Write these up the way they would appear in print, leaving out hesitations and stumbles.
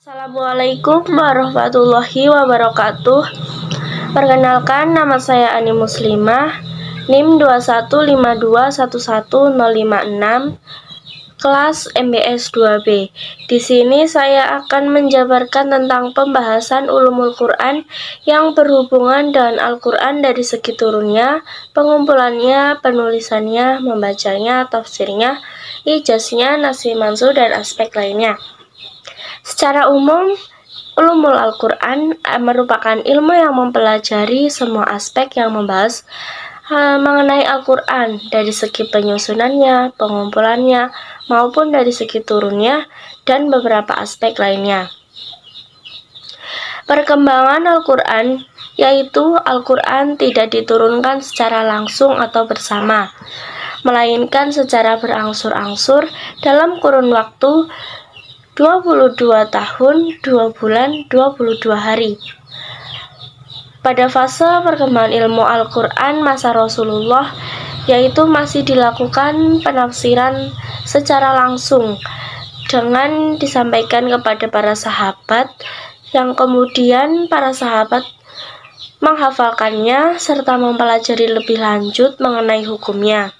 Assalamualaikum warahmatullahi wabarakatuh. Perkenalkan, nama saya Ani Muslimah, NIM 215211056, kelas MBS 2B. Di sini saya akan menjabarkan tentang pembahasan ulumul Quran yang berhubungan dengan Al-Quran dari segi turunnya, pengumpulannya, penulisannya, membacanya, tafsirnya, ijaznya, nasi mansu, dan aspek lainnya. Secara umum, ulumul Al-Quran merupakan ilmu yang mempelajari semua aspek yang membahas mengenai Al-Quran dari segi penyusunannya, pengumpulannya, maupun dari segi turunnya, dan beberapa aspek lainnya. Perkembangan Al-Quran, yaitu Al-Quran tidak diturunkan secara langsung atau bersama, melainkan secara berangsur-angsur dalam kurun waktu 22 tahun, 2 bulan, 22 hari. Pada fase perkembangan ilmu Al-Quran masa Rasulullah, yaitu masih dilakukan penafsiran secara langsung dengan disampaikan kepada para sahabat, yang kemudian para sahabat menghafalkannya serta mempelajari lebih lanjut mengenai hukumnya.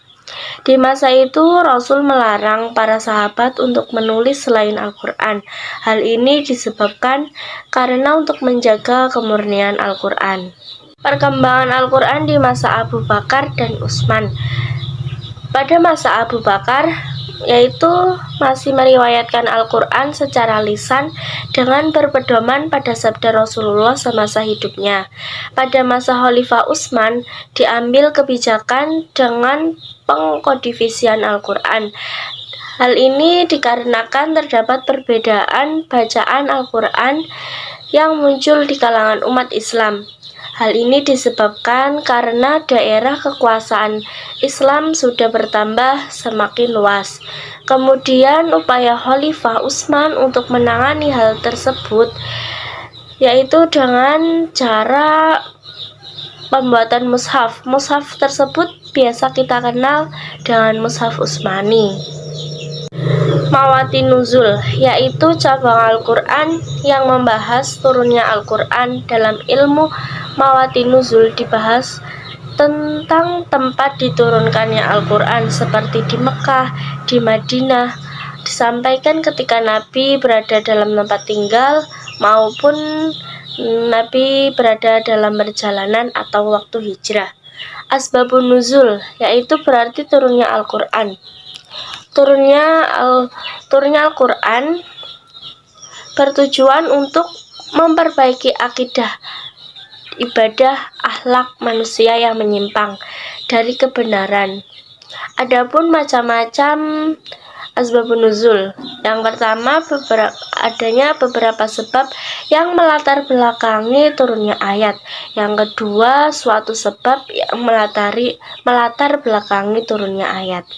Di masa itu, Rasul melarang para sahabat untuk menulis selain Al-Quran. Hal ini disebabkan karena untuk menjaga kemurnian Al-Quran. Perkembangan Al-Quran di masa Abu Bakar dan Utsman. Pada masa Abu Bakar, yaitu masih meriwayatkan Al-Quran secara lisan dengan berpedoman pada sabda Rasulullah semasa hidupnya. Pada masa Khalifah Utsman, diambil kebijakan dengan pengkodifisian Al-Quran. Hal ini dikarenakan terdapat perbedaan bacaan Al-Quran yang muncul di kalangan umat Islam. Hal ini disebabkan karena daerah kekuasaan Islam sudah bertambah semakin luas. Kemudian upaya Khalifah Utsman untuk menangani hal tersebut yaitu dengan cara pembuatan mushaf. Mushaf tersebut biasa kita kenal dengan mushaf Utsmani. Mawati Nuzul, yaitu cabang Al-Quran yang membahas turunnya Al-Quran. Dalam ilmu Mawati Nuzul dibahas tentang tempat diturunkannya Al-Quran seperti di Mekah, di Madinah, disampaikan ketika Nabi berada dalam tempat tinggal maupun Nabi berada dalam perjalanan atau waktu hijrah. Asbabun Nuzul, yaitu berarti turunnya Al-Quran. Turunnya Al-Quran bertujuan untuk memperbaiki akidah, ibadah, akhlak manusia yang menyimpang dari kebenaran. Adapun macam-macam asbabun nuzul. Yang pertama, adanya beberapa sebab yang melatar belakangi turunnya ayat. Yang kedua, suatu sebab yang melatar belakangi turunnya ayat.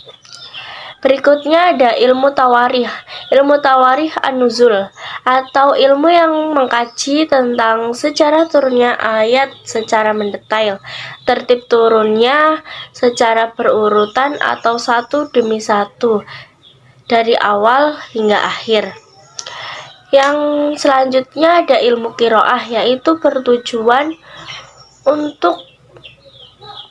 Berikutnya ada ilmu tawarikh. Ilmu tawarikh an-nuzul, atau ilmu yang mengkaji tentang sejarah turunnya ayat secara mendetail, tertib turunnya secara berurutan atau satu demi satu dari awal hingga akhir. Yang selanjutnya ada ilmu qiraah, yaitu bertujuan untuk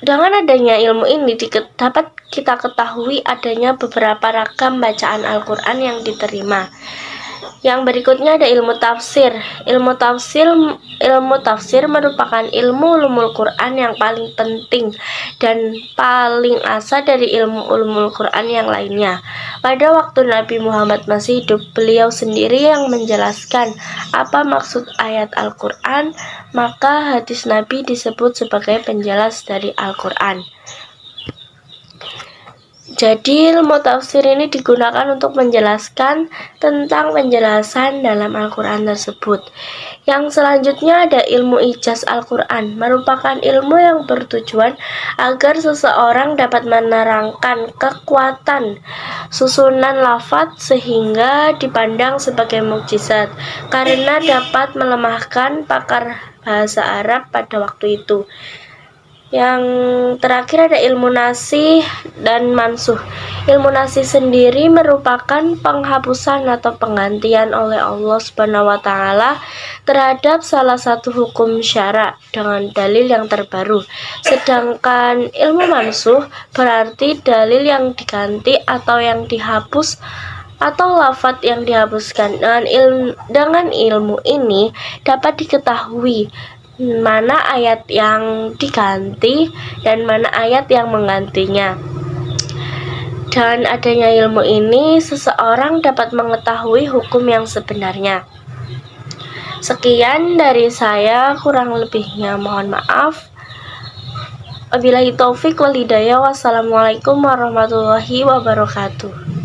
dengan adanya ilmu ini dapat kita ketahui adanya beberapa ragam bacaan Al-Quran yang diterima. Yang berikutnya ada ilmu tafsir. Ilmu tafsir merupakan ilmu ulumul Quran yang paling penting dan paling asal dari ilmu ulumul Quran yang lainnya. Pada waktu Nabi Muhammad masih hidup, beliau sendiri yang menjelaskan apa maksud ayat Al-Quran, maka hadis Nabi disebut sebagai penjelas dari Al-Quran. Jadi ilmu tafsir ini digunakan untuk menjelaskan tentang penjelasan dalam Al-Quran tersebut. Yang selanjutnya ada ilmu ijaz Al-Quran, merupakan ilmu yang bertujuan agar seseorang dapat menerangkan kekuatan susunan lafaz sehingga dipandang sebagai mukjizat, karena dapat melemahkan pakar bahasa Arab pada waktu itu. Yang terakhir ada ilmu nasih dan mansuh. Ilmu nasih sendiri merupakan penghapusan atau penggantian oleh Allah Subhanahu wa taala terhadap salah satu hukum syara dengan dalil yang terbaru. Sedangkan ilmu mansuh berarti dalil yang diganti atau yang dihapus atau lafadz yang dihapuskan. Dengan ilmu ini dapat diketahui mana ayat yang diganti dan mana ayat yang menggantinya. Dengan adanya ilmu ini, seseorang dapat mengetahui hukum yang sebenarnya. Sekian dari saya, kurang lebihnya mohon maaf. Wabillahi taufik wal hidayah. Wassalamualaikum warahmatullahi wabarakatuh.